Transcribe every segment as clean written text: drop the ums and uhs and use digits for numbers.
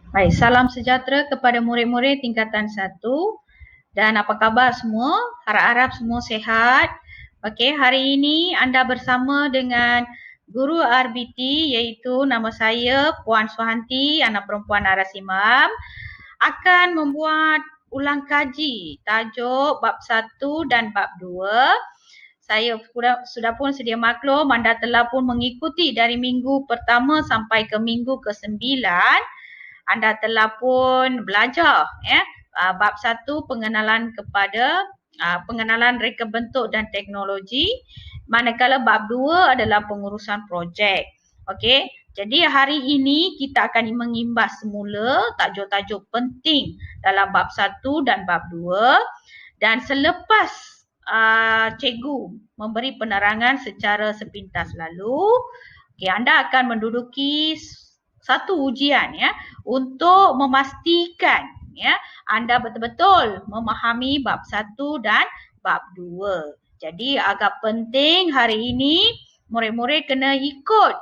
Baik, salam sejahtera kepada murid-murid tingkatan 1 dan apa khabar semua? Harap-harap semua sihat. Okey, hari ini anda bersama dengan guru RBT iaitu nama saya Puan Suhanti, anak perempuan Aras Imam, akan membuat ulang kaji tajuk bab 1 dan bab 2. Saya sudah pun sedia maklum anda telah pun mengikuti dari minggu pertama sampai ke minggu ke-9. Anda telah pun belajar bab 1 pengenalan kepada pengenalan reka bentuk dan teknologi, manakala bab 2 adalah pengurusan projek. Okey, jadi hari ini kita akan mengimbas semula tajuk-tajuk penting dalam bab 1 dan bab 2, dan selepas cikgu memberi penerangan secara sepintas lalu, anda akan menduduki satu ujian untuk memastikan anda betul-betul memahami bab 1 dan bab 2. Jadi agak penting hari ini murid-murid kena ikut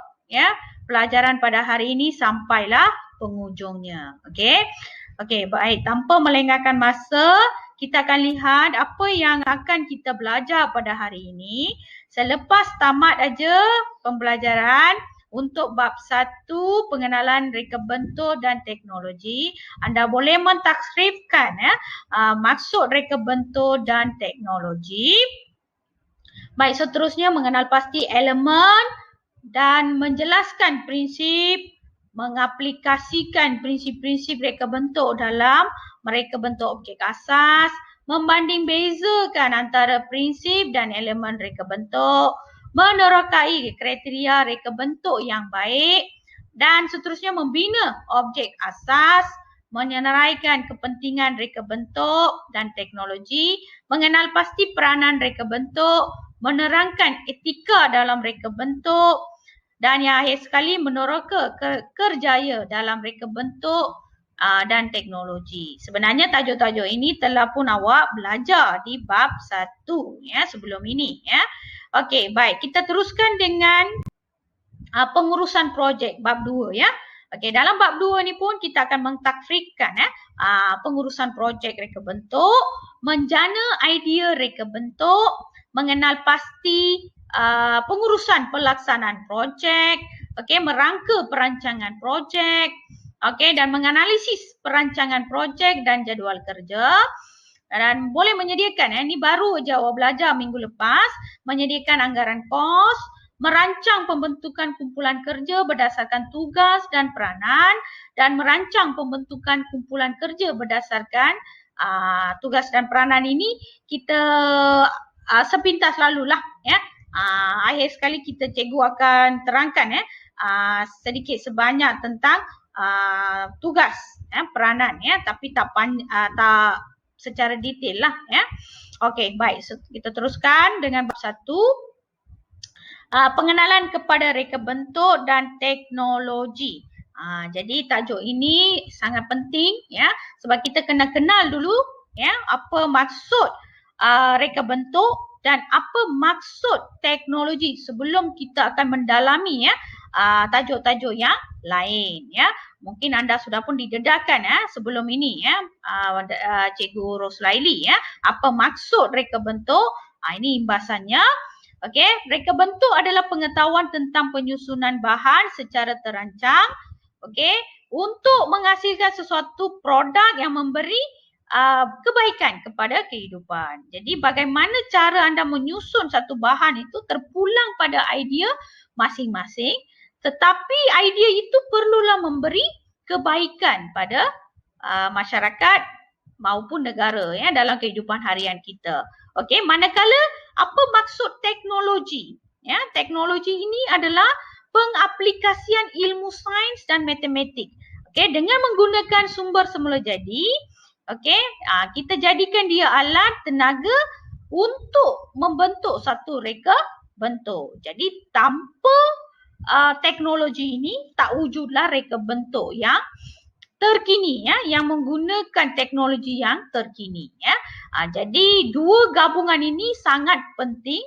pelajaran pada hari ini sampailah penghujungnya. Okey, baik, tanpa melengahkan masa, kita akan lihat apa yang akan kita belajar pada hari ini. Selepas tamat aja pembelajaran untuk bab 1 pengenalan reka bentuk dan teknologi, anda boleh mentaksrifkan maksud reka bentuk dan teknologi. Baik, seterusnya mengenal pasti elemen dan menjelaskan prinsip, mengaplikasikan prinsip-prinsip reka bentuk dalam mereka bentuk objek asas, membanding bezakan antara prinsip dan elemen reka bentuk, menerokai kriteria reka bentuk yang baik, dan seterusnya membina objek asas, menyenaraikan kepentingan reka bentuk dan teknologi, mengenal pasti peranan reka bentuk, menerangkan etika dalam reka bentuk, dan yang akhir sekali meneroka kerjaya dalam reka bentuk dan teknologi. Sebenarnya tajuk-tajuk ini telah pun awak belajar di bab 1 sebelum ini. Okey, baik, kita teruskan dengan pengurusan projek bab 2 Okey, dalam bab 2 ni pun kita akan mentakrifkan pengurusan projek reka bentuk, menjana idea reka bentuk, mengenal pasti pengurusan pelaksanaan projek, merangka perancangan projek, dan menganalisis perancangan projek dan jadual kerja, dan boleh menyediakan ini baru je awak belajar minggu lepas, menyediakan anggaran kos, merancang pembentukan kumpulan kerja berdasarkan tugas dan peranan, dan merancang pembentukan kumpulan kerja berdasarkan tugas dan peranan ini kita sepintas lalulah akhir sekali kita cikgu akan terangkan sedikit sebanyak tentang tugas peranan tapi tak secara detail lah Okey, baik, so, kita teruskan dengan bab 1. Pengenalan kepada reka bentuk dan teknologi. Jadi tajuk ini sangat penting sebab kita kena kenal dulu apa maksud reka bentuk dan apa maksud teknologi sebelum kita akan mendalami tajuk-tajuk yang lain Mungkin anda sudah pun didedahkan sebelum ini Cikgu Roslaili apa maksud reka bentuk. Ini imbasannya. Okey, reka bentuk adalah pengetahuan tentang penyusunan bahan secara terancang, untuk menghasilkan sesuatu produk yang memberi kebaikan kepada kehidupan. Jadi bagaimana cara anda menyusun satu bahan itu terpulang pada idea masing-masing, tetapi idea itu perlulah memberi kebaikan pada masyarakat maupun negara dalam kehidupan harian kita. Okey, manakala apa maksud teknologi? Teknologi ini adalah pengaplikasian ilmu sains dan matematik. Dengan menggunakan sumber semula jadi, kita jadikan dia alat tenaga untuk membentuk satu reka bentuk. Jadi tanpa teknologi ini tak wujudlah reka bentuk yang terkini yang menggunakan teknologi yang terkini jadi dua gabungan ini sangat penting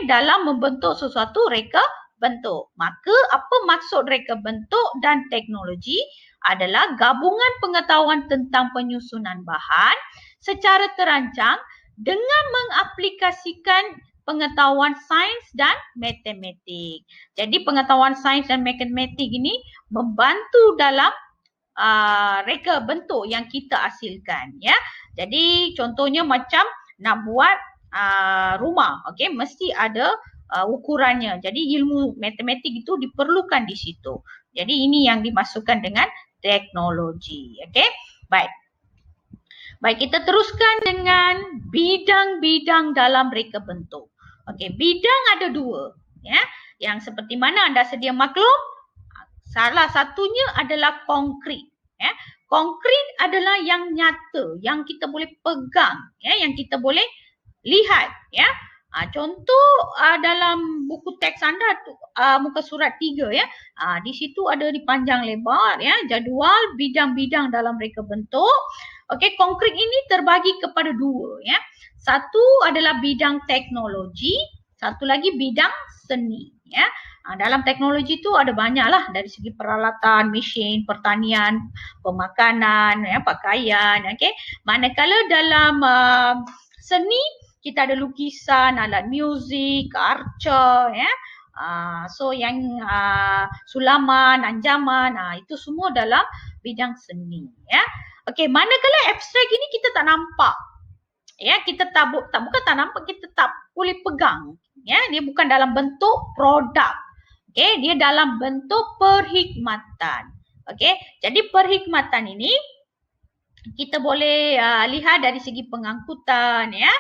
dalam membentuk sesuatu reka bentuk. Maka apa maksud reka bentuk dan teknologi adalah gabungan pengetahuan tentang penyusunan bahan secara terancang dengan mengaplikasikan pengetahuan sains dan matematik. Jadi pengetahuan sains dan matematik ini membantu dalam reka bentuk yang kita hasilkan, ya. Jadi contohnya macam nak buat rumah, okey, mesti ada ukurannya. Jadi ilmu matematik itu diperlukan di situ. Jadi ini yang dimasukkan dengan teknologi, okey. Baik, kita teruskan dengan bidang-bidang dalam reka bentuk. Okey, bidang ada dua, ya. Yang seperti mana anda sedia maklum, salah satunya adalah konkrit, ya. Konkrit adalah yang nyata, yang kita boleh pegang, ya, yang kita boleh lihat, ya. Contoh dalam buku teks anda muka surat 3, ya. Di situ ada di panjang lebar, ya, jadual bidang-bidang dalam reka bentuk. Okey, konkrit ini terbagi kepada dua, ya. Satu adalah bidang teknologi, satu lagi bidang seni, ya. Dalam teknologi itu ada banyaklah dari segi peralatan, mesin, pertanian, pemakanan, ya, pakaian, okey. Manakala dalam seni kita ada lukisan, alat muzik, arca, ya. So yang sulaman, anjaman, itu semua dalam bidang seni, ya. Okey, manakala abstrak ini kita tak nampak. Ya, kita bukan tak nampak, kita tak boleh pegang. Ya, dia bukan dalam bentuk produk. Okey, dia dalam bentuk perkhidmatan. Okey, jadi perkhidmatan ini kita boleh lihat dari segi pengangkutan, ya,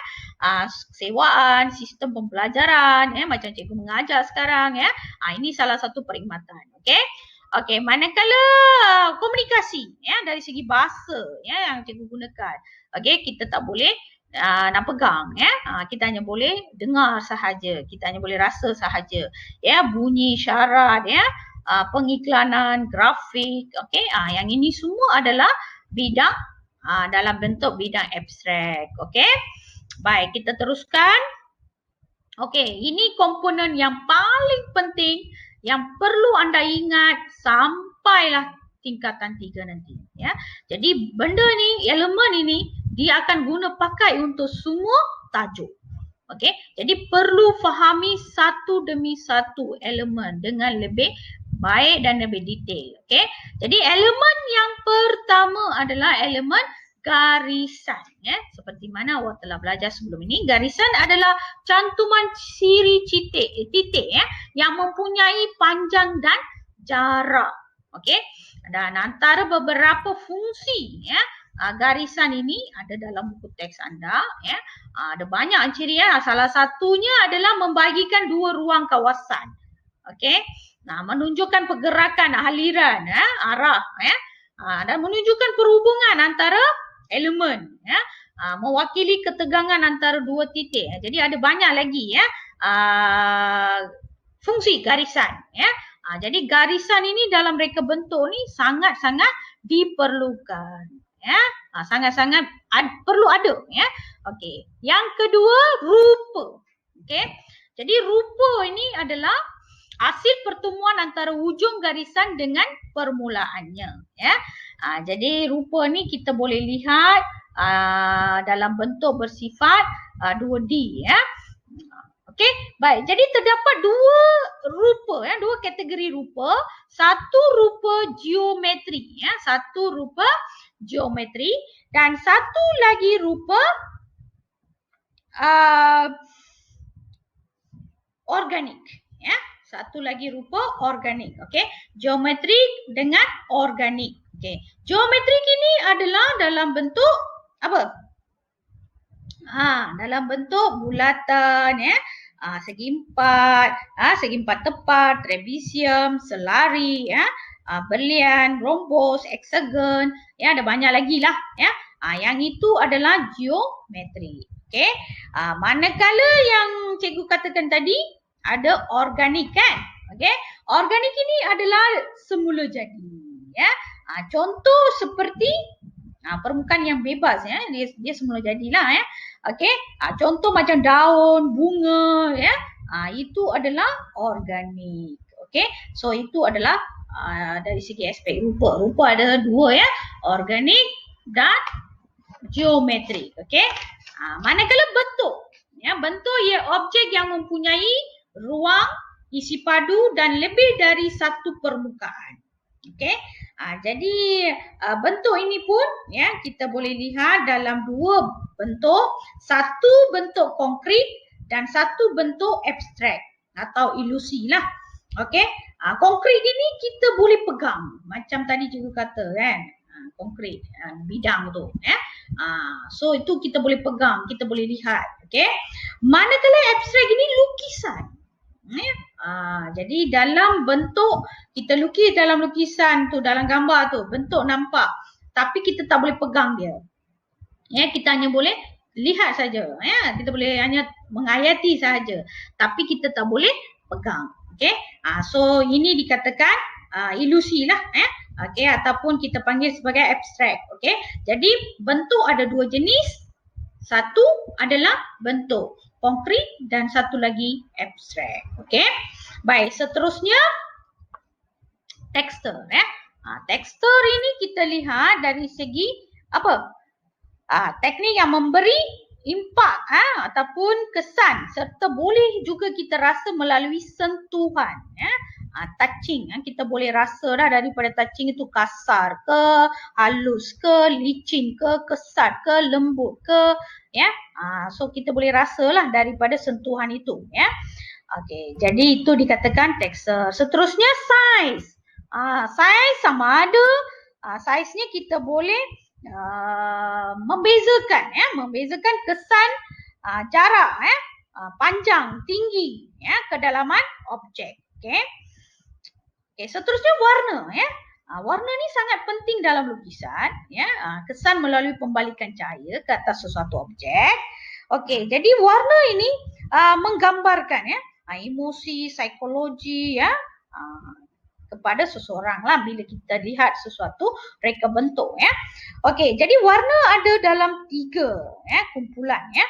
sewaan, sistem pembelajaran, ya, macam cikgu mengajar sekarang, ya. Ini salah satu perkhidmatan, okey. Okey, manakala komunikasi, ya, dari segi bahasa, ya, yang cikgu gunakan. Okey, kita tak boleh nak pegang, ya. Kita hanya boleh dengar sahaja, kita hanya boleh rasa sahaja, ya, bunyi syarat, ya, pengiklanan, grafik, okey. Yang ini semua adalah bidang dalam bentuk bidang abstrak, okey. Baik, kita teruskan. Okey, ini komponen yang paling penting yang perlu anda ingat sampailah tingkatan 3 nanti, ya. Jadi benda ni, elemen ini dia akan guna pakai untuk semua tajuk. Okey, jadi perlu fahami satu demi satu elemen dengan lebih baik dan lebih detail. Okey, jadi elemen yang pertama adalah elemen garisan, ya. Seperti mana awak telah belajar sebelum ini, garisan adalah cantuman siri titik, ya, yang mempunyai panjang dan jarak. Okey, dan antara beberapa fungsi, ya, garisan ini ada dalam buku teks anda, ya. Ada banyak ciri, ya. Salah satunya adalah membagikan dua ruang kawasan. Okey, menunjukkan pergerakan aliran, ya, arah, ya, dan menunjukkan perhubungan antara elemen, ya, mewakili ketegangan antara dua titik. Jadi ada banyak lagi, ya, fungsi garisan, ya. Jadi garisan ini dalam reka bentuk ni sangat-sangat diperlukan, ya. Sangat-sangat perlu ada, ya. Okey. Yang kedua, rupa. Okey. Jadi rupa ini adalah hasil pertemuan antara hujung garisan dengan permulaannya, ya. Jadi rupa ni kita boleh lihat dalam bentuk bersifat 2D, ya. Okey, baik. Jadi terdapat dua rupa, ya, dua kategori rupa. Satu rupa geometri, ya, satu rupa geometri, dan satu lagi rupa organik, ya. Satu lagi rupa organik, okey. Geometrik dengan organik. Okey. Geometrik ini adalah dalam bentuk apa? Dalam bentuk bulatan, ya. Segi empat tepat, trapesium, selari, ya. Berlian, rombos, hexagon, ya, ada banyak lagi lah, ya. Yang itu adalah geometri. Okey. Manakala yang cikgu katakan tadi ada organik, kan? Okey. Organik ini adalah semula jadi, ya. Contoh seperti permukaan yang bebas, ya. Dia semula jadilah, ya. Okey. Contoh macam daun, bunga, ya. itu adalah organik. Okey, so itu adalah dari segi aspek rupa. Rupa ada dua ya, organik dan geometrik. Okey, manakala bentuk, ya, bentuk ia objek yang mempunyai ruang, isi padu dan lebih dari satu permukaan. Okey, jadi bentuk ini pun ya kita boleh lihat dalam dua bentuk, satu bentuk konkret dan satu bentuk abstrak atau ilusi lah. Okey, konkret ini kita boleh pegang macam tadi cikgu kata kan, konkret bidang tu ya. So itu kita boleh pegang, kita boleh lihat. Okey, manakala abstrak ini lukisan. Jadi dalam bentuk kita lukis dalam lukisan tu, dalam gambar tu bentuk nampak tapi kita tak boleh pegang dia. Ya, kita hanya boleh lihat saja. Ya, kita boleh hanya menghayati saja tapi kita tak boleh pegang. Okey. So ini dikatakan ilusi lah okey, ataupun kita panggil sebagai abstrak. Okey. Jadi bentuk ada dua jenis. Satu adalah bentuk konkret dan satu lagi abstrak. Okey. Baik, seterusnya tekstur ya. Tekstur ini kita lihat dari segi apa? Teknik yang memberi impak ataupun kesan serta boleh juga kita rasa melalui sentuhan ya. Touching kita boleh rasa dah daripada touching itu kasar ke, halus ke, licin ke, kesat ke, lembut ke ya. So kita boleh rasalah daripada sentuhan itu ya. Okey, jadi itu dikatakan tekstur. Seterusnya saiz. Saiz sama ada saiznya kita boleh membezakan kesan jarak panjang, tinggi ya, kedalaman objek. Okey. Seterusnya warna ya. Warna ni sangat penting dalam lukisan ya. Kesan melalui pembalikan cahaya ke atas sesuatu objek. Okey, jadi warna ini menggambarkan ya emosi, psikologi ya kepada seseorang lah bila kita lihat sesuatu reka bentuk ya. Okey, jadi warna ada dalam 3 kumpulan ya.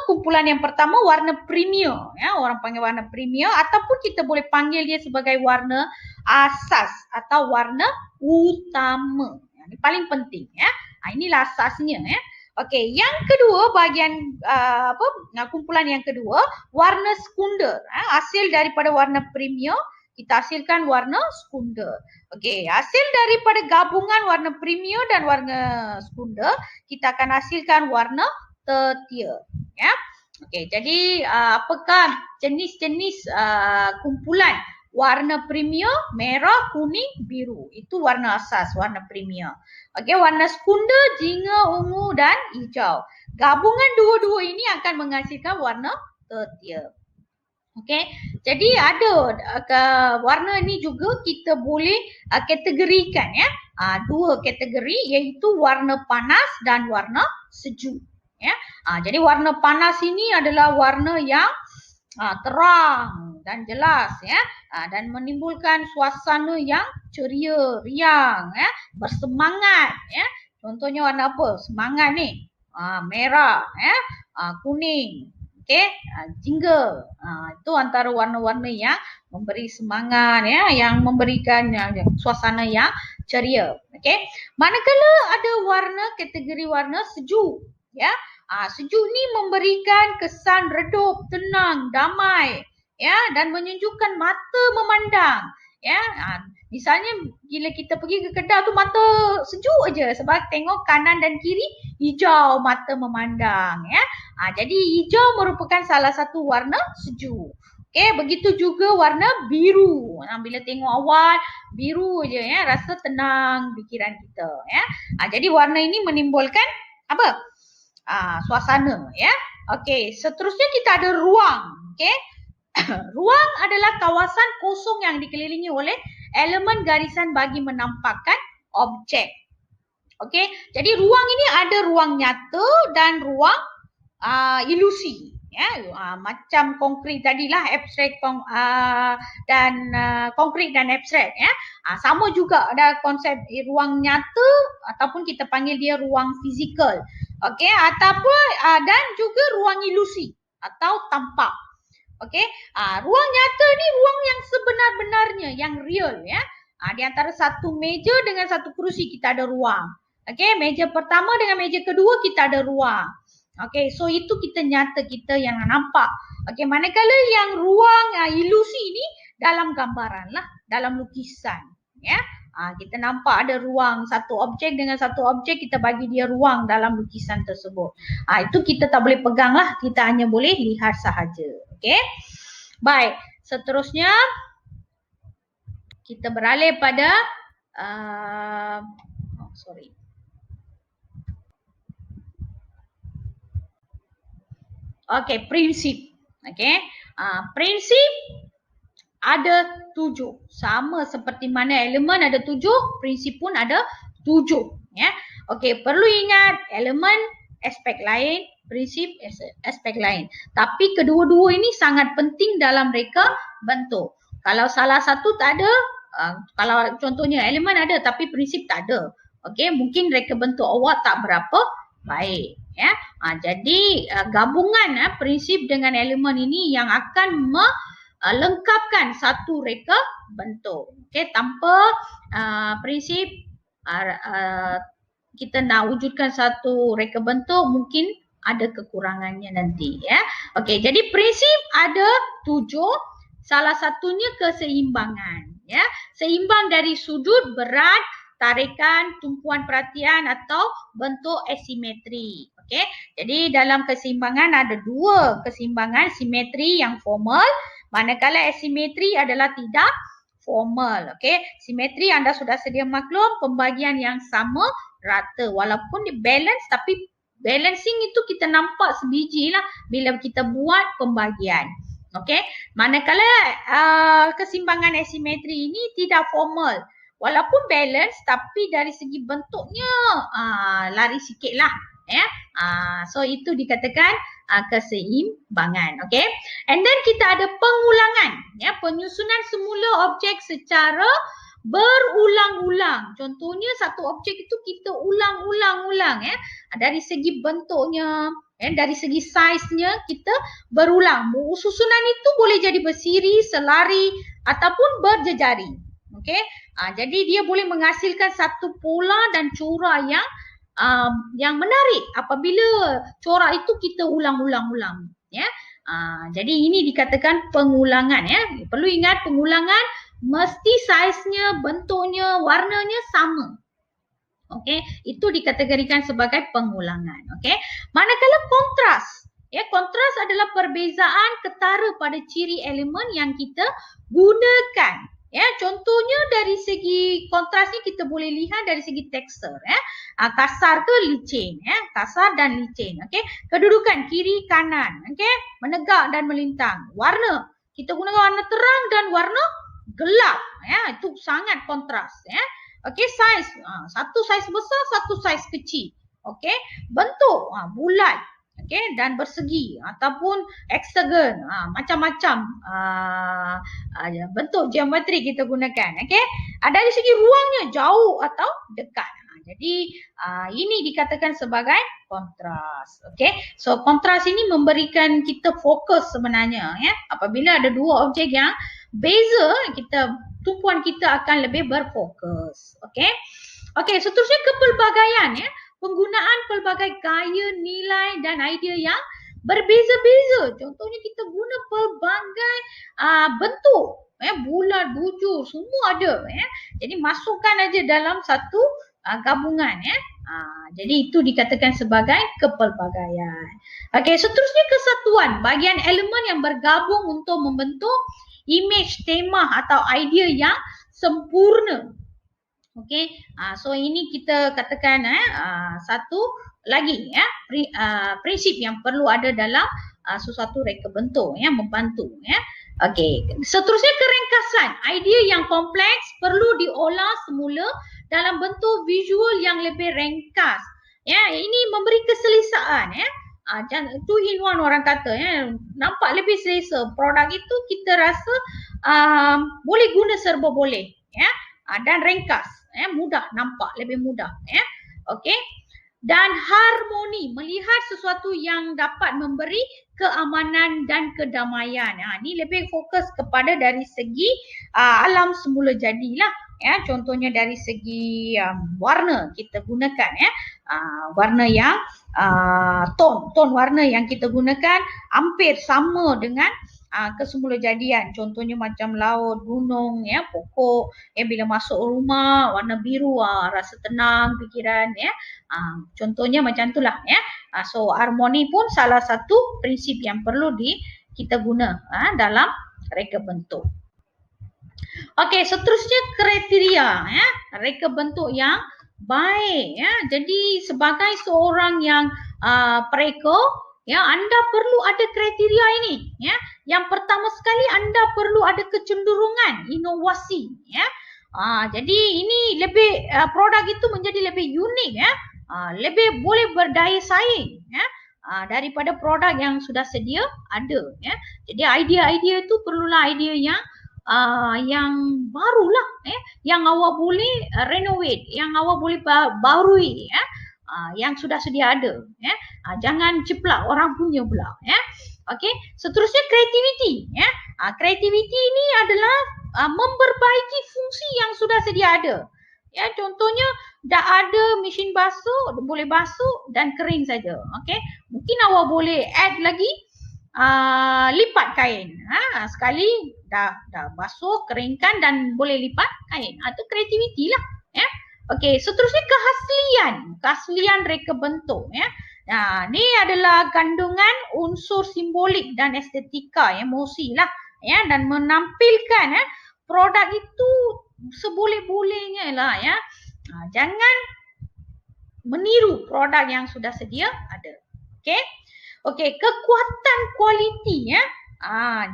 Kumpulan yang pertama warna premier ya, orang panggil warna premier ataupun kita boleh panggil dia sebagai warna asas atau warna utama. Ini paling penting ya. Inilah asasnya ya. Okey, yang kedua bahagian kumpulan yang kedua warna sekunder hasil daripada warna premier kita hasilkan warna sekunder. Okey, hasil daripada gabungan warna premier dan warna sekunder kita akan hasilkan warna tertier ya. Okey, jadi apakah jenis-jenis kumpulan warna premier? Merah, kuning, biru. Itu warna asas, warna premier. Okey, warna sekunder, jingga, ungu dan hijau. Gabungan dua-dua ini akan menghasilkan warna tertier. Okey, jadi ada warna ni juga kita boleh kategorikan ya. Dua kategori iaitu warna panas dan warna sejuk ya. Jadi warna panas ini adalah warna yang terang dan jelas ya, dan menimbulkan suasana yang ceria, riang ya, bersemangat ya. Contohnya warna apa? Semangat ni. Merah ya, kuning. Okey, jingga. Itu antara warna-warna yang memberi semangat ya, yang memberikan suasana yang ceria. Okey. Manakala ada kategori warna sejuk ya. Sejuk ni memberikan kesan redup, tenang, damai ya, dan menunjukkan mata memandang ya. Misalnya bila kita pergi ke Kedah tu mata sejuk aja sebab tengok kanan dan kiri hijau, mata memandang ya. Jadi hijau merupakan salah satu warna sejuk. Okey, begitu juga warna biru. Bila tengok awal biru aja ya, rasa tenang fikiran kita ya. Jadi warna ini menimbulkan apa? Suasana ya. Okey, seterusnya kita ada ruang. Okey. Ruang adalah kawasan kosong yang dikelilingi oleh elemen garisan bagi menampakkan objek. Okey, jadi ruang ini ada ruang nyata dan ruang ilusi ya. Macam konkret tadilah, abstrak dan konkret dan abstrak ya. Sama juga ada konsep ruang nyata ataupun kita panggil dia ruang fizikal. Okey, ataupun dan juga ruang ilusi atau tampak. Okey, ruang nyata ni ruang yang sebenar-benarnya, yang real ya. Di antara satu meja dengan satu kerusi kita ada ruang. Okey, meja pertama dengan meja kedua kita ada ruang. Okey, so itu kita nyata, kita yang nampak. Okey, manakala yang ruang ilusi ni dalam gambaran lah, dalam lukisan ya. Kita nampak ada ruang satu objek dengan satu objek, kita bagi dia ruang dalam lukisan tersebut. Itu kita tak boleh pegang lah, kita hanya boleh lihat sahaja. Okey. Baik, seterusnya kita beralih pada Okey, prinsip. Okey. Prinsip ada 7. Sama seperti mana elemen ada 7, prinsip pun ada 7 ya. Okey, perlu ingat elemen aspek lain, prinsip aspek lain. Tapi kedua-dua ini sangat penting dalam reka bentuk. Kalau salah satu tak ada, kalau contohnya elemen ada tapi prinsip tak ada, okey, mungkin reka bentuk awak tak berapa baik ya. Jadi gabungan prinsip dengan elemen ini yang akan lengkapkan satu reka bentuk. Okey, tanpa prinsip kita nak wujudkan satu reka bentuk mungkin ada kekurangannya nanti ya. Okey, jadi prinsip ada 7, salah satunya keseimbangan ya. Seimbang dari sudut, berat, tarikan, tumpuan perhatian atau bentuk asimetri. Okey, jadi dalam keseimbangan ada 2 keseimbangan, simetri yang formal, manakala asimetri adalah tidak formal. Okey, simetri anda sudah sedia maklum, pembagian yang sama rata walaupun di balance, tapi balancing itu kita nampak sebiji lah bila kita buat pembagian. Okey, manakala keseimbangan asimetri ini tidak formal, walaupun balance tapi dari segi bentuknya lari sikit lah ya. So itu dikatakan keseimbangan. Okey, and then kita ada pengulangan ya, penyusunan semula objek secara berulang-ulang. Contohnya satu objek itu kita ulang-ulang ya, dari segi bentuknya, dari segi saiznya kita berulang. Susunan itu boleh jadi bersiri, selari ataupun berjejari. Okey, jadi dia boleh menghasilkan satu pola dan corak yang menarik apabila corak itu kita ulang-ulang ya. Jadi ini dikatakan pengulangan ya. Perlu ingat, pengulangan mesti saiznya, bentuknya, warnanya sama. Okey, itu dikategorikan sebagai pengulangan. Okey, manakala kontras ya, kontras adalah perbezaan ketara pada ciri elemen yang kita gunakan. Ya, contohnya dari segi kontras ni kita boleh lihat dari segi tekstur ya. Kasar ke licin ya, kasar dan licin. Okey, kedudukan kiri kanan, okey, menegak dan melintang. Warna, kita gunakan warna terang dan warna gelap ya, itu sangat kontras ya. Okey, saiz, satu saiz besar, satu saiz kecil. Okey, bentuk bulat, okey, dan bersegi ataupun hexagon, macam-macam bentuk geometri kita gunakan. Okey, dari segi ruangnya jauh atau dekat. Jadi ini dikatakan sebagai kontras. Okey, so kontras ini memberikan kita fokus sebenarnya ya. Apabila ada dua objek yang beza, tumpuan kita akan lebih berfokus. Okey. Okey, seterusnya kepelbagaian ya. Penggunaan pelbagai gaya, nilai dan idea yang berbeza-beza. Contohnya kita guna pelbagai bentuk ya, bulat, bujur, semua ada ya. Jadi masukkan aja dalam satu gabungan ya. Jadi itu dikatakan sebagai kepelbagaian. Okey, seterusnya kesatuan, bagian elemen yang bergabung untuk membentuk image, tema atau idea yang sempurna. Okey, so ini kita katakan satu lagi ya, prinsip yang perlu ada dalam sesuatu reka bentuk ya, membantu ya. Okey, seterusnya keringkasan, idea yang kompleks perlu diolah semula dalam bentuk visual yang lebih ringkas. Ya, ini memberi keselesaan ya. Two in one orang kata ya, nampak lebih selesa. Produk itu kita rasa boleh guna serba boleh ya, dan ringkas ya, mudah nampak, lebih mudah ya. Okey, dan harmoni, melihat sesuatu yang dapat memberi keamanan dan kedamaian. Ini lebih fokus kepada dari segi alam semula jadilah. Ya, contohnya dari segi warna kita gunakan, ya, warna yang ton warna yang kita gunakan hampir sama dengan kesemula jadian. Contohnya macam laut, gunung, ya, pokok. Bila masuk rumah warna biru, rasa tenang fikiran, ya. Contohnya macam itulah, ya. So harmoni pun salah satu prinsip yang perlu kita guna dalam reka bentuk. Okey, seterusnya kriteria, ya, reka bentuk yang baik, ya. Jadi sebagai seorang yang pereka, ya, anda perlu ada kriteria ini, ya. Yang pertama sekali anda perlu ada kecenderungan inovasi, ya. Jadi ini lebih produk itu menjadi lebih unik, ya. Lebih boleh berdaya saing, ya, daripada produk yang sudah sedia ada, ya. Jadi idea-idea itu perlulah idea yang barulah, yang awak boleh renovate, yang awak boleh barui, ya, yang sudah sedia ada, ya. Jangan ceplak orang punya pula, ya. Okey, seterusnya creativity, ya. Creativity ini adalah memperbaiki fungsi yang sudah sedia ada. Ya, contohnya dah ada mesin basuh, boleh basuh dan kering saja. Okey, mungkin awak boleh add lagi lipat kain. Sekali dah basuh, keringkan dan boleh lipat kain. Itu kreativiti lah, ya. Okey, seterusnya keaslian reka bentuk, ya. Ni adalah kandungan unsur simbolik dan estetika, emosi lah, ya, dan menampilkan produk itu seboleh-bolehnya lah, ya. Jangan meniru produk yang sudah sedia ada. Okey. Okey, kekuatan kualiti, ya.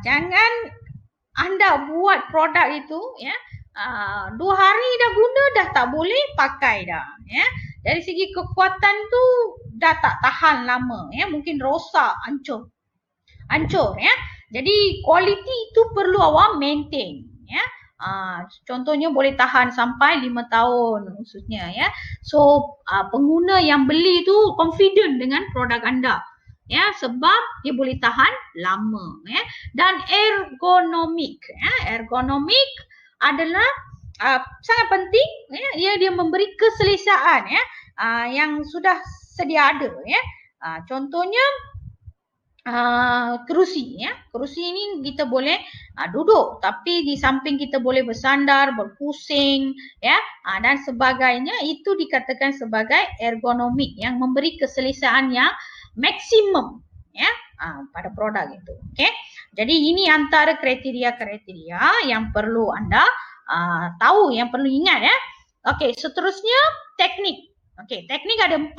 Jangan anda buat produk itu, ya, 2 hari dah guna dah tak boleh pakai dah, ya. Dari segi kekuatan tu dah tak tahan lama, ya, mungkin rosak, hancur, ya. Jadi kualiti itu perlu awak maintain, ya. Contohnya boleh tahan sampai 5 tahun khususnya, ya. So pengguna yang beli tu confident dengan produk anda, ya, sebab dia boleh tahan lama, ya. Dan ergonomik, ya. Ergonomik adalah sangat penting, ya. Dia memberi keselesaan, ya, yang sudah sedia ada, ya. Contohnya kerusi, ya. Kerusi ini kita boleh duduk, tapi di samping kita boleh bersandar, berpusing, ya, dan sebagainya. Itu dikatakan sebagai ergonomik yang memberi keselesaan yang maksimum, ya, pada produk itu. Okey. Jadi ini antara kriteria-kriteria yang perlu anda tahu, yang perlu ingat, ya. Okey, seterusnya teknik. Okey, teknik ada 4.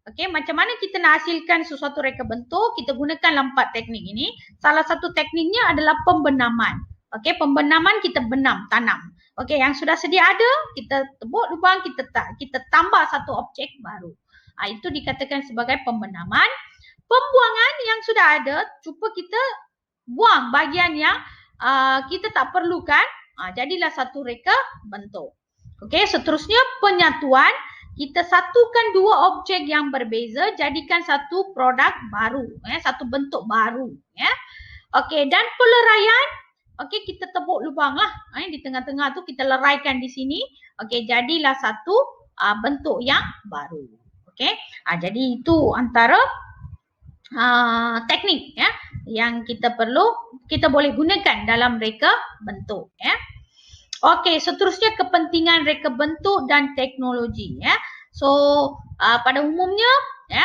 Okey, macam mana kita nak hasilkan sesuatu reka bentuk? Kita gunakan 4 teknik ini. Salah satu tekniknya adalah pembenaman. Okey, pembenaman kita benam, tanam. Okey, yang sudah sedia ada, kita tebuk lubang, kita tambah satu objek baru. Itu dikatakan sebagai pembenaman. Pembuangan yang sudah ada, cuba kita buang bahagian yang kita tak perlukan. Jadilah satu reka bentuk. Okey, seterusnya penyatuan. Kita satukan 2 objek yang berbeza, jadikan satu produk baru, satu bentuk baru, ya. Okey, dan peleraian. Okey, kita tebuk lubang lah, di tengah-tengah tu kita leraikan di sini. Okey, jadilah satu bentuk yang baru. Okey, jadi itu antara teknik, ya, yang kita boleh gunakan dalam reka bentuk, ya. Okey, seterusnya kepentingan reka bentuk dan teknologi, ya. So pada umumnya, ya,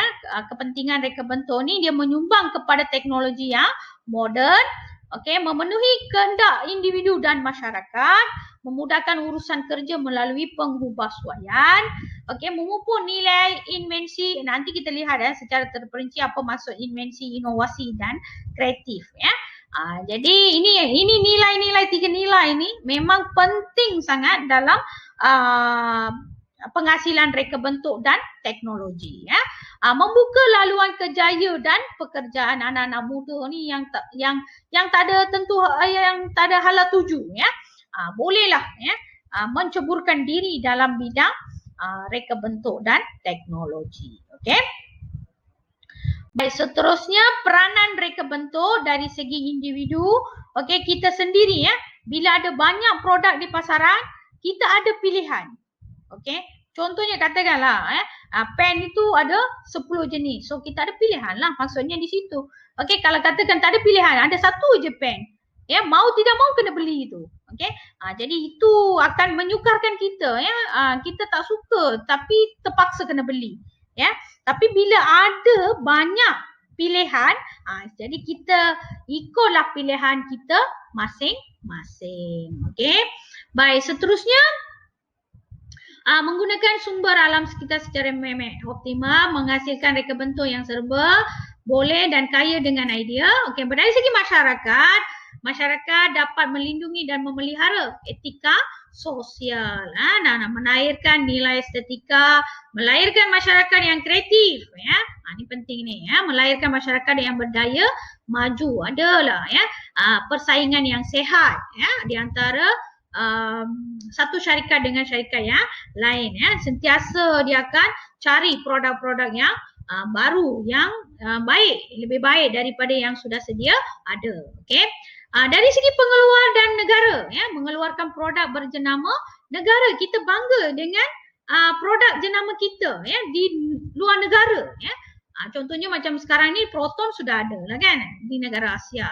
kepentingan reka bentuk ni dia menyumbang kepada teknologi yang moden, okey, memenuhi kehendak individu dan masyarakat, memudahkan urusan kerja melalui pengubahsuaian, okey, memupuk nilai invensi. Nanti kita lihat secara terperinci apa maksud invensi, inovasi dan kreatif, ya. Jadi ini nilai-nilai 3 nilai ini memang penting sangat dalam penghasilan reka bentuk dan teknologi, ya. Membuka laluan kejaya dan pekerjaan anak-anak muda ni yang tak ada tentu, yang tak ada hala tuju, ya. Bolehlah, ya, menceburkan diri dalam bidang reka bentuk dan teknologi. Okey. Baik, seterusnya peranan reka bentuk dari segi individu. Okey, kita sendiri ya. Bila ada banyak produk di pasaran, kita ada pilihan. Okey. Contohnya katakanlah pen itu ada 10 jenis. So kita ada pilihan lah maksudnya di situ. Okey, kalau katakan tak ada pilihan, ada satu je pen. Ya, mau tidak mau kena beli itu. Okey. Jadi itu akan menyukarkan kita ya. Kita tak suka tapi terpaksa kena beli. Ya. Tapi bila ada banyak pilihan, jadi kita ikutlah pilihan kita masing-masing. Okey. Baik, seterusnya menggunakan sumber alam sekitar secara optimal, menghasilkan reka bentuk yang serba boleh dan kaya dengan idea. Okey, dari segi masyarakat dapat melindungi dan memelihara etika sosial. Melahirkan nilai estetika, melahirkan masyarakat yang kreatif. Ya, ini penting ni. Ya, melahirkan masyarakat yang berdaya, maju. Adalah ya persaingan yang sehat. Ya, di antara satu syarikat dengan syarikat yang lain. Ya, sentiasa dia akan cari produk-produk yang baru, yang baik, lebih baik daripada yang sudah sedia ada. Okey. Dari segi pengeluar dan negara, ya, mengeluarkan produk berjenama negara, kita bangga dengan produk jenama kita ya di luar negara. Ya. Contohnya macam sekarang ni Proton sudah ada lah kan di negara Asia.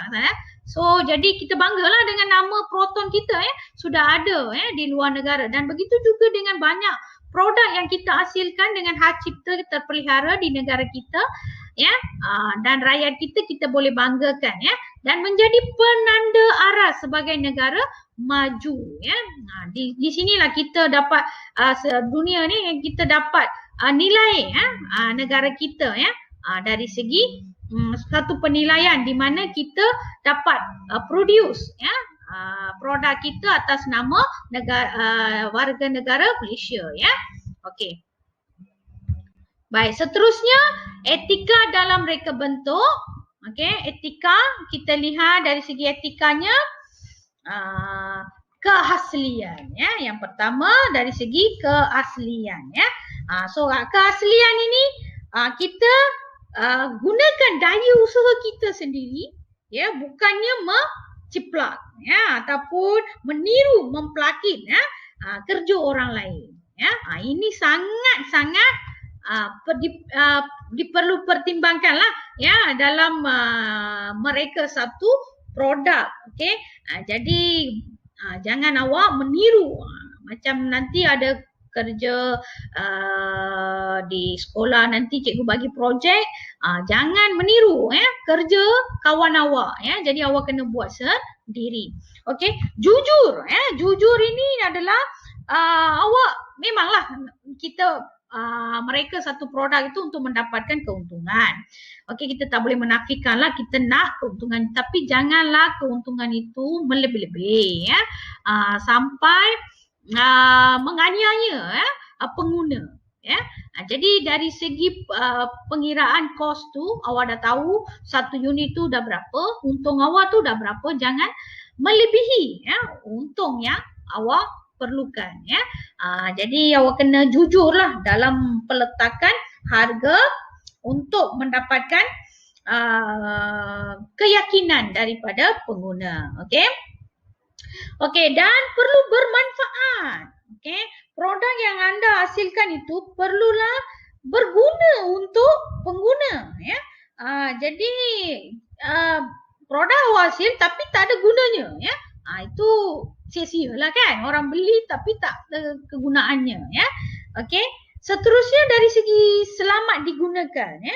So jadi kita banggalah dengan nama Proton kita ya sudah ada ya di luar negara, dan begitu juga dengan banyak produk yang kita hasilkan dengan hak cipta terpelihara di negara kita ya, dan rakyat kita boleh banggakan ya, dan menjadi penanda arah sebagai negara maju ya. Di sinilah kita dapat dunia ni kita dapat nilai ya negara kita ya dari segi satu penilaian di mana kita dapat produce ya produk kita atas nama negara warga negara Malaysia ya. Okey. Baik, seterusnya etika dalam reka bentuk. Okey, etika kita lihat dari segi etikanya keaslian ya. Yang pertama dari segi keaslian ya. So keaslian ini kita gunakan daya usaha kita sendiri ya, bukannya ciplak ya ataupun meniru, memplakit ya kerja orang lain ya. Ini sangat-sangat diperlu pertimbangkanlah ya dalam mereka satu produk. Okey. Jadi jangan awak meniru macam nanti ada kerja di sekolah nanti cikgu bagi projek, jangan meniru ya kerja kawan awak ya. Jadi awak kena buat sendiri. Okey, jujur ya. Jujur ini adalah awak memanglah kita mereka satu produk itu untuk mendapatkan keuntungan. Okey, kita tak boleh menafikanlah kita nak keuntungan, tapi janganlah keuntungan itu melebih-lebih ya. Sampai menganiaya ya pengguna ya. Jadi dari segi pengiraan kos tu awak dah tahu satu unit tu dah berapa, untung awak tu dah berapa, jangan melebihi ya untung yang awak perlukan ya. Jadi awak kena jujurlah dalam peletakan harga untuk mendapatkan keyakinan daripada pengguna. Okey. Okey, dan perlu bermanfaat. Okey, produk yang anda hasilkan itu perlulah berguna untuk pengguna ya. Jadi produk hasil tapi tak ada gunanya ya. Itu sia-sia lah kan, orang beli tapi tak ada kegunaannya ya. Okey, seterusnya dari segi selamat digunakan ya.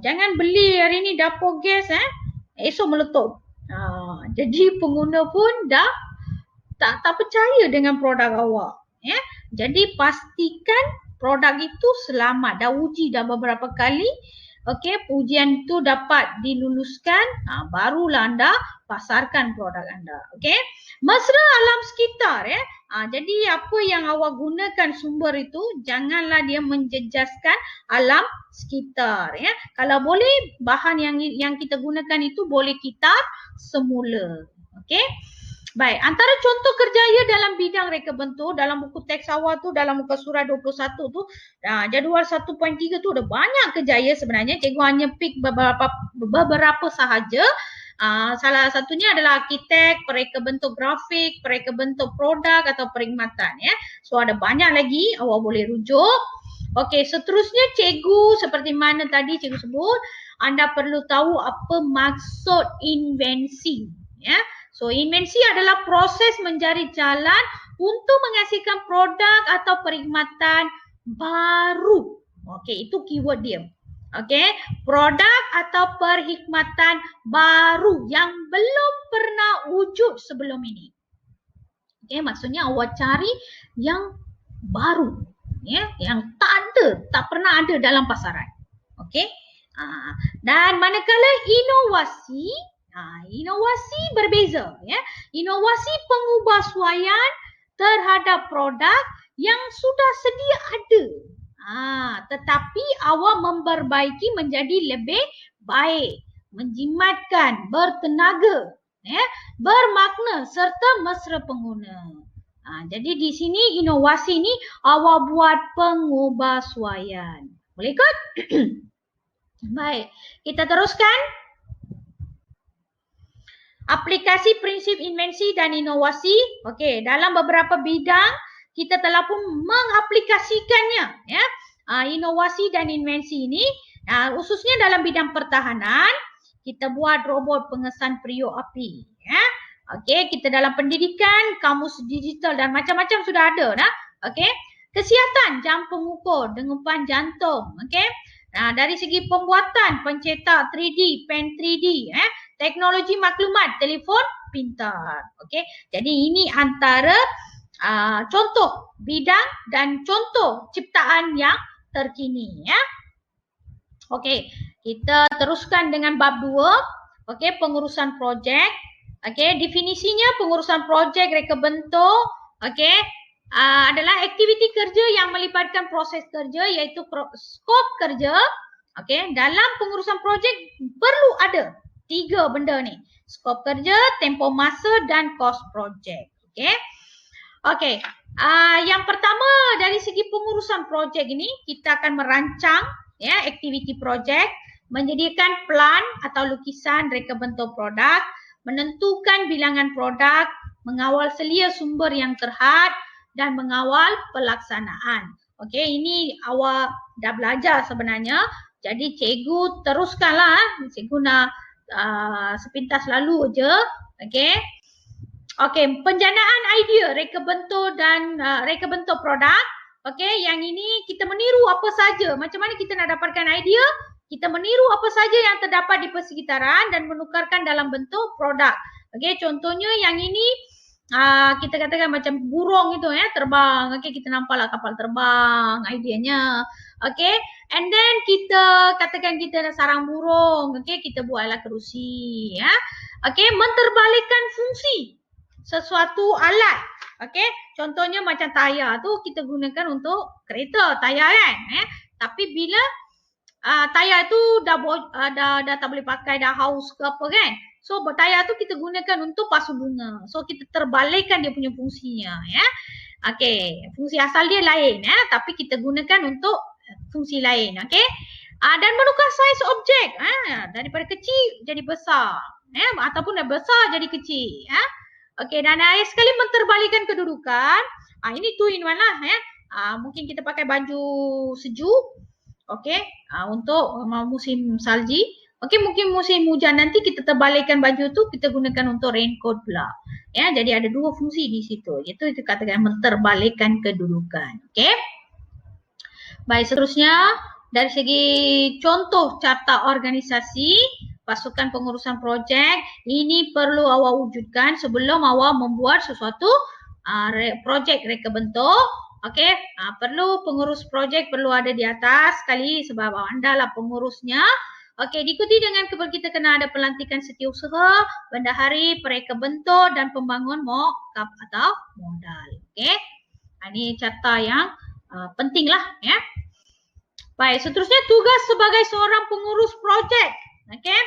Jangan beli hari ni dapur gas esok meletup. Jadi pengguna pun dah tak percaya dengan produk awak ya. Jadi pastikan produk itu selamat, dah uji dah beberapa kali. Okey, ujian itu dapat diluluskan, barulah anda pasarkan produk anda. Okey, mesra alam sekitar ya. Jadi apa yang awak gunakan sumber itu janganlah dia menjejaskan alam sekitar ya. Kalau boleh bahan yang kita gunakan itu boleh kita semula. Okey. Baik, antara contoh kerjaya dalam bidang reka bentuk dalam buku teks awal tu, dalam muka surat 21 tu, jadual 1.3 tu ada banyak kerjaya sebenarnya. Cikgu hanya pick beberapa sahaja. Salah satunya adalah arkitek, pereka bentuk grafik, pereka bentuk produk atau perkhidmatan ya. So ada banyak lagi, awak boleh rujuk. Okey, seterusnya cikgu seperti mana tadi cikgu sebut, anda perlu tahu apa maksud invensi ya. So, invensi adalah proses mencari jalan untuk menghasilkan produk atau perkhidmatan baru. Okey, itu keyword dia. Okey, produk atau perkhidmatan baru yang belum pernah wujud sebelum ini. Okey, maksudnya awak cari yang baru, ya, yang tak pernah ada dalam pasaran. Okey. Dan manakala inovasi, inovasi berbeza ya. Inovasi pengubahsuaian terhadap produk yang sudah sedia ada. Tetapi awak memperbaiki menjadi lebih baik, menjimatkan, bertenaga, ya, bermakna serta mesra pengguna. Jadi di sini inovasi ni awak buat pengubahsuaian. Boleh ikut? Baik, kita teruskan. Aplikasi prinsip invensi dan inovasi. Okey, dalam beberapa bidang kita telah pun mengaplikasikannya ya. Inovasi dan invensi ini khususnya dalam bidang pertahanan, kita buat robot pengesan periuk api ya. Okey, kita dalam pendidikan, kamus digital dan macam-macam sudah ada dah. Okey. Kesihatan, jam pengukur, degupan jantung, okey. Dari segi pembuatan, pencetak 3D, pen 3D, teknologi maklumat, telefon pintar. Okey. Jadi ini antara contoh bidang dan contoh ciptaan yang terkini ya. Okey, kita teruskan dengan bab 2. Okey, pengurusan projek. Okey, definisinya pengurusan projek reka bentuk, okey, adalah aktiviti kerja yang melibatkan proses kerja iaitu skop kerja. Okey, dalam pengurusan projek perlu ada 3 benda ni. Skop kerja, tempoh masa dan kos projek. Okey. Okey. Yang pertama dari segi pengurusan projek ini, kita akan merancang ya aktiviti projek, menyediakan plan atau lukisan reka bentuk produk, menentukan bilangan produk, mengawal selia sumber yang terhad dan mengawal pelaksanaan. Okey, ini awak dah belajar sebenarnya. Jadi cikgu teruskanlah. Cikgu nak sepintas lalu je. Okey. Okey, penjanaan idea reka bentuk dan reka bentuk produk. Okey, yang ini kita meniru apa saja. Macam mana kita nak dapatkan idea? Kita meniru apa saja yang terdapat di persekitaran dan menukarkan dalam bentuk produk. Okey, contohnya yang ini kita katakan macam burung itu ya, terbang. Okey, kita nampaklah kapal terbang idenya. Okey, and then kita katakan kita nak sarang burung. Okey, kita buatlah kerusi ya. Okey, menterbalikkan fungsi sesuatu alat. Okey, contohnya macam tayar tu kita gunakan untuk kereta, tayar kan. Tapi bila tayar tu dah tak boleh pakai, dah haus ke apa kan. So tayar tu kita gunakan untuk pasu bunga. So kita terbalikkan dia punya fungsinya ya. Okey, fungsi asal dia lain ya, tapi kita gunakan untuk fungsi lain. Okey. Dan menukar saiz objek daripada kecil jadi besar ataupun dah besar jadi kecil ya. Okey, dan akhir sekali menterbalikkan kedudukan. Ini 2 in 1 lah ya. Mungkin kita pakai baju sejuk. Okey, untuk musim salji. Okey, mungkin musim hujan nanti kita terbalikkan baju tu, kita gunakan untuk raincoat pula. Ya, jadi ada 2 fungsi di situ. Itu katakan menterbalikkan kedudukan. Okey. Baik, seterusnya dari segi contoh carta organisasi pasukan pengurusan projek, ini perlu awak wujudkan sebelum awak membuat sesuatu projek reka bentuk. Okey, perlu pengurus projek perlu ada di atas sekali sebab anda lah pengurusnya. Okey, diikuti dengan kita kena ada pelantikan setiausaha, bendahari, pereka bentuk dan pembangun mock-up atau modal. Okey. Ini carta yang penting lah ya. Baik, seterusnya tugas sebagai seorang pengurus projek. Okey.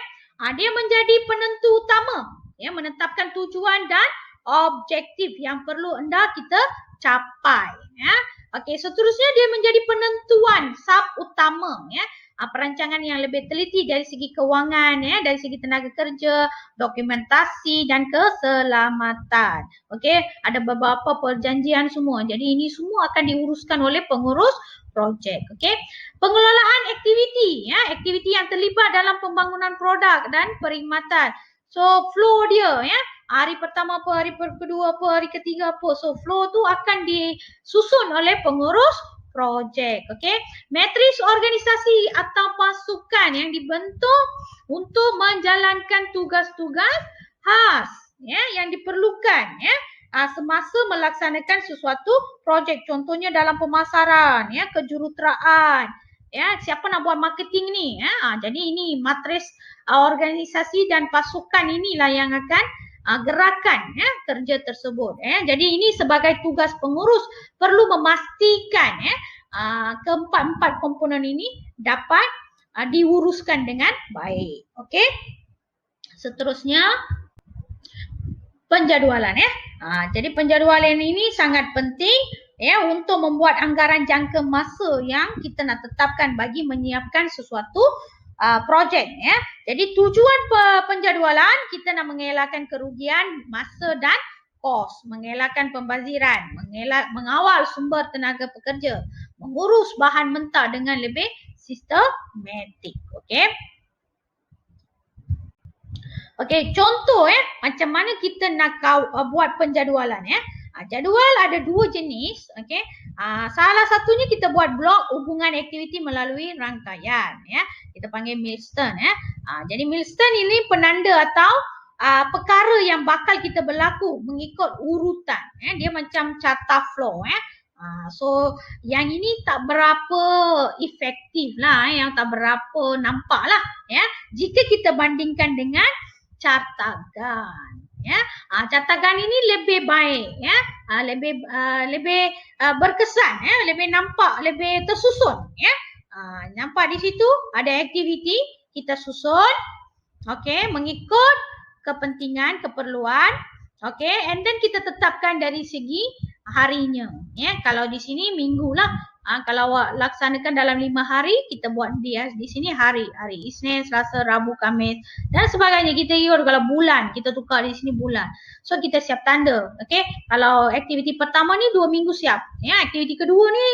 Dia menjadi penentu utama ya, menetapkan tujuan dan objektif yang perlu anda kita capai. Ya. Okey, seterusnya dia menjadi penentuan sub utama. Ya. Perancangan yang lebih teliti dari segi kewangan, ya, dari segi tenaga kerja, dokumentasi dan keselamatan. Okey, ada beberapa perjanjian semua. Jadi ini semua akan diuruskan oleh pengurus projek. Okey, pengelolaan aktiviti, ya, aktiviti yang terlibat dalam pembangunan produk dan perkhidmatan. So flow dia, ya, hari pertama apa, hari kedua apa, hari ketiga apa. So flow tu akan disusun oleh pengurus projek. Okey, matris organisasi atau pasukan yang dibentuk untuk menjalankan tugas-tugas khas, ya, yang diperlukan, ya, semasa melaksanakan sesuatu projek. Contohnya dalam pemasaran, ya, kejuruteraan, ya, siapa nak buat marketing ni, ya. Jadi ini matris organisasi dan pasukan inilah yang akan gerakan, ya, kerja tersebut, ya. Jadi ini sebagai tugas pengurus perlu memastikan, ya, keempat-empat komponen ini dapat diuruskan dengan baik. Okey. Seterusnya penjadualan, ya. Jadi penjadualan ini sangat penting, ya, untuk membuat anggaran jangka masa yang kita nak tetapkan bagi menyiapkan sesuatu projek, ya. Jadi tujuan penjadualan kita nak mengelakkan kerugian masa dan kos, mengelakkan pembaziran, mengawal sumber tenaga pekerja, mengurus bahan mentah dengan lebih sistematik. Okey. Okey, contoh, ya, macam mana kita nak buat penjadualan, ya. Jadual ada dua jenis. Okey. Salah satunya kita buat blok hubungan aktiviti melalui rangkaian, ya. Kita panggil milestone, ya. Jadi milestone ini penanda atau perkara yang bakal kita berlaku mengikut urutan, ya. Dia macam carta flow, ya. So yang ini tak berapa efektif lah, yang tak berapa nampak lah, ya, jika kita bandingkan dengan cartagan, ya. Cartagan ini lebih baik, ya, lebih berkesan, ya, lebih nampak, lebih tersusun, ya. Nampak di situ ada aktiviti kita susun, okey, mengikut kepentingan, keperluan, okey, and then kita tetapkan dari segi harinya, ya. Kalau di sini minggu lah. Kalau laksanakan dalam 5 hari, kita buat di sini hari Isnin, Selasa, Rabu, Khamis dan sebagainya. Kita ikut kalau bulan, kita tukar di sini bulan. So kita siap tanda. Okey, kalau aktiviti pertama ni 2 minggu siap, ya. Aktiviti kedua ni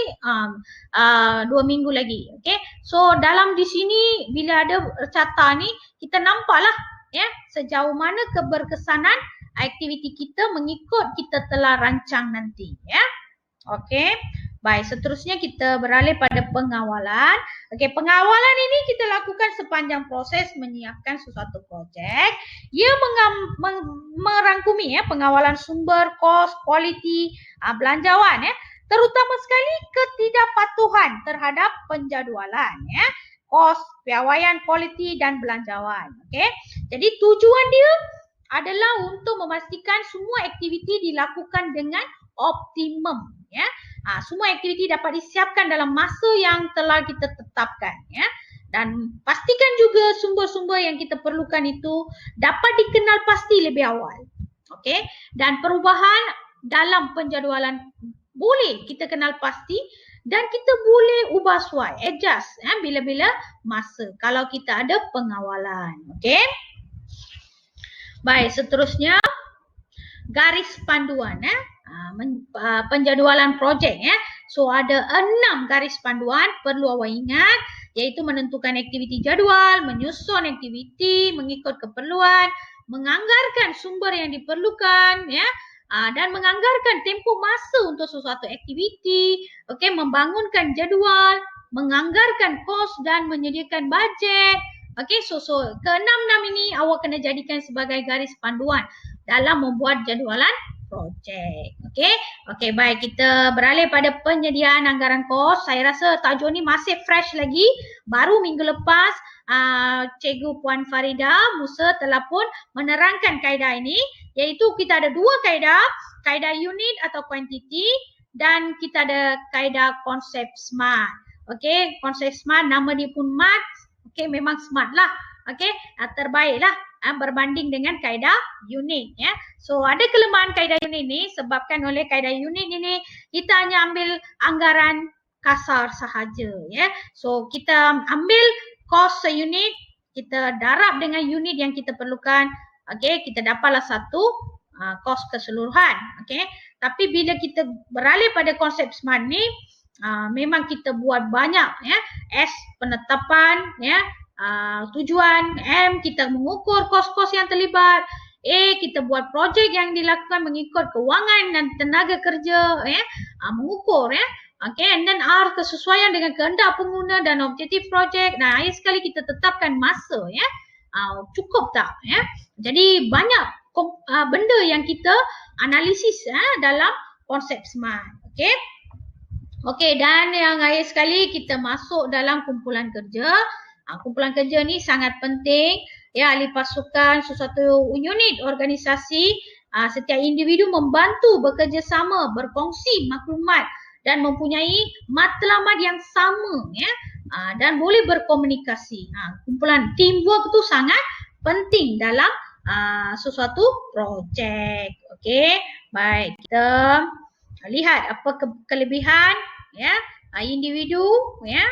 2 minggu lagi. Okey, so dalam di sini bila ada carta ni kita nampaklah, ya, sejauh mana keberkesanan aktiviti kita mengikut kita telah rancang nanti, ya. Okey. Baik, seterusnya kita beralih pada pengawalan. Okey, pengawalan ini kita lakukan sepanjang proses menyiapkan sesuatu projek. Ia merangkumi, ya, pengawalan sumber, kos, kualiti, belanjawan, ya. Terutama sekali ketidakpatuhan terhadap penjadualan, ya. Kos, piawaian, kualiti dan belanjawan. Okey. Jadi tujuan dia adalah untuk memastikan semua aktiviti dilakukan dengan optimum, ya. Semua aktiviti dapat disiapkan dalam masa yang telah kita tetapkan, ya. Dan pastikan juga sumber-sumber yang kita perlukan itu dapat dikenal pasti lebih awal. Okey, dan perubahan dalam penjadualan boleh kita kenal pasti dan kita boleh ubah suai, adjust, ya, bila-bila masa kalau kita ada pengawalan. Okey. Baik, seterusnya garis panduan, ya. Penjadualan projek, ya. So ada 6 garis panduan perlu awak ingat, iaitu menentukan aktiviti jadual, menyusun aktiviti mengikut keperluan, menganggarkan sumber yang diperlukan, ya, dan menganggarkan tempoh masa untuk sesuatu aktiviti, okey, membangunkan jadual, menganggarkan kos dan menyediakan bajet. Okey, so ke-6 ini awak kena jadikan sebagai garis panduan dalam membuat jadualan projek. Okey. Okey, baik, kita beralih pada penyediaan anggaran kos. Saya rasa tajuk ni masih fresh lagi. Baru minggu lepas Cikgu Puan Farida Musa telah pun menerangkan kaedah ini, iaitu kita ada 2 kaedah, kaedah unit atau kuantiti dan kita ada kaedah konsep SMART. Okey, konsep SMART nama dia pun mat. Okey, memang smart lah. Okey, terbaik lah. berbanding dengan kaedah unit ya. So ada kelemahan kaedah unit ni sebabkan oleh kaedah unit ini kita hanya ambil anggaran kasar sahaja ya. So kita ambil kos seunit, kita darab dengan unit yang kita perlukan. Okey, kita dapatlah satu kos keseluruhan. Okey. Tapi bila kita beralih pada konsep smart ni, memang kita buat banyak ya. S penetapan ya, tujuan, M kita mengukur kos-kos yang terlibat, A kita buat projek yang dilakukan mengikut kewangan dan tenaga kerja ya, mengukur ya. Okay, and then R kesesuaian dengan kehendak pengguna dan objektif projek. Nah, akhir sekali kita tetapkan masa ya. Cukup tak ya. Jadi banyak benda yang kita analisis dalam konsep smart. Okey. Okey, dan yang akhir sekali kita masuk dalam kumpulan kerja. Kumpulan kerja ni sangat penting ya, ahli pasukan sesuatu unit organisasi, setiap individu membantu bekerjasama, berkongsi maklumat dan mempunyai matlamat yang sama ya, dan boleh berkomunikasi. Kumpulan teamwork tu sangat penting dalam sesuatu projek. Okey, baik, kita lihat apa kelebihan ya individu ya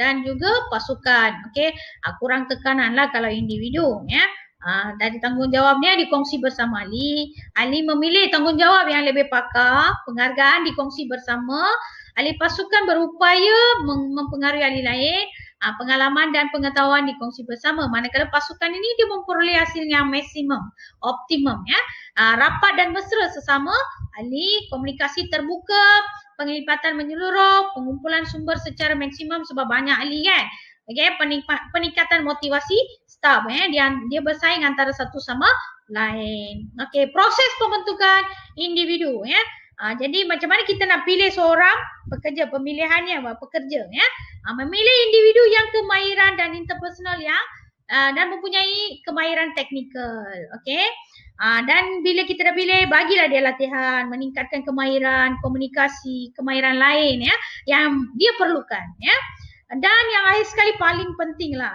dan juga pasukan. Okey, kurang tekananlah kalau individu ya. Dari tanggungjawabnya dikongsi bersama ahli. Ahli memilih tanggungjawab yang lebih pakar, penghargaan dikongsi bersama. Ahli pasukan berupaya mempengaruhi ahli lain, pengalaman dan pengetahuan dikongsi bersama. Manakala pasukan ini dia memperoleh hasil yang maksimum, optimum ya. Rapat dan mesra sesama ahli, komunikasi terbuka, penglibatan menyeluruh, pengumpulan sumber secara maksimum sebab banyak ahli kan. Okey, peningkatan motivasi staf dia bersaing antara satu sama lain. Okey, proses pembentukan individu ya. Jadi macam mana kita nak pilih seorang pekerja, pemilihannya pekerja ya. Memilih individu yang kemahiran dan interpersonal yang dan mempunyai kemahiran teknikal. Okey. Dan bila kita dah pilih, bagilah dia latihan, meningkatkan kemahiran komunikasi, kemahiran lain ya yang dia perlukan ya. Dan yang akhir sekali paling penting lah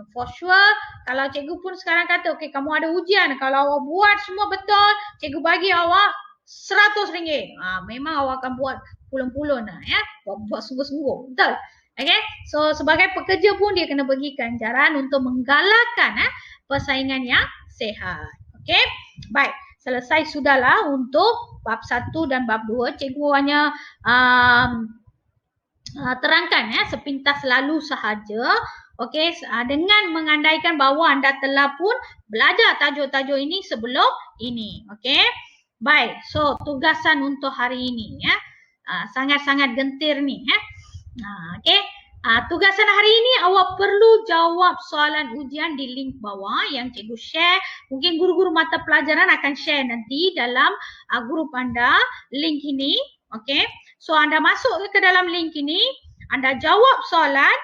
for sure, kalau cikgu pun sekarang kata okey kamu ada ujian, kalau awak buat semua betul, cikgu bagi awak RM100. Memang awak akan buat pulun-pulun ya, buat sungguh-sungguh, betul. Okay, so sebagai pekerja pun dia kena bagi ganjaran untuk menggalakkan persaingan yang sehat. Okay, baik, selesai sudahlah untuk bab 1 dan bab 2. Cikgu hanya terangkan sepintas lalu sahaja. Okey, dengan mengandaikan bahawa anda telah pun belajar tajuk-tajuk ini sebelum ini. Okey, baik, so tugasan untuk hari ini ya, sangat-sangat gentir ni ya. Okey, tugasan hari ini awak perlu jawab soalan ujian di link bawah yang cikgu share. Mungkin guru-guru mata pelajaran akan share nanti dalam grup anda link ini. Okey, so anda masuk ke dalam link ini, anda jawab soalan.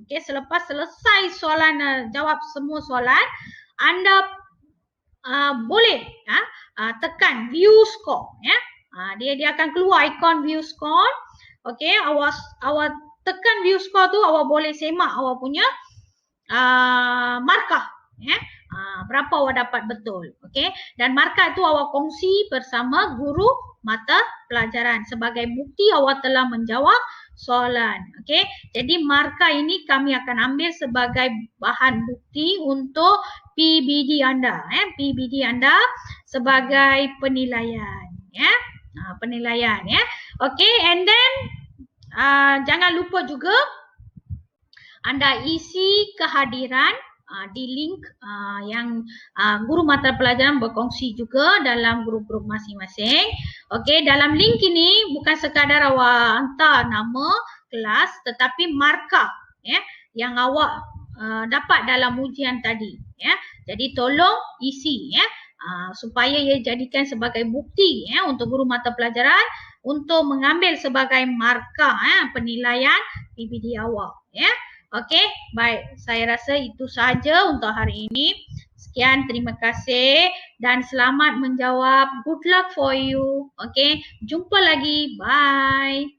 Okey, selepas selesai soalan, jawab semua soalan, anda boleh tekan view score ya. Dia akan keluar ikon view score. Okey, awak tekan view score tu, awak boleh semak awak punya markah ya. Berapa awak dapat betul. Okey, dan markah tu awak kongsi bersama guru mata pelajaran sebagai bukti awak telah menjawab soalan. Okey, jadi markah ini kami akan ambil sebagai bahan bukti untuk PBD anda PBD anda sebagai penilaian ya. Penilaian ya. Okey, and then jangan lupa juga anda isi kehadiran di link yang guru mata pelajaran berkongsi juga dalam grup-grup masing-masing. Okey, dalam link ini bukan sekadar awak hantar nama kelas tetapi markah ya yang awak dapat dalam ujian tadi ya. Jadi tolong isi ya supaya ia jadikan sebagai bukti ya untuk guru mata pelajaran untuk mengambil sebagai markah penilaian PBD awak ya. Okey, baik. Saya rasa itu sahaja untuk hari ini. Sekian, terima kasih dan selamat menjawab. Good luck for you. Okey, jumpa lagi. Bye.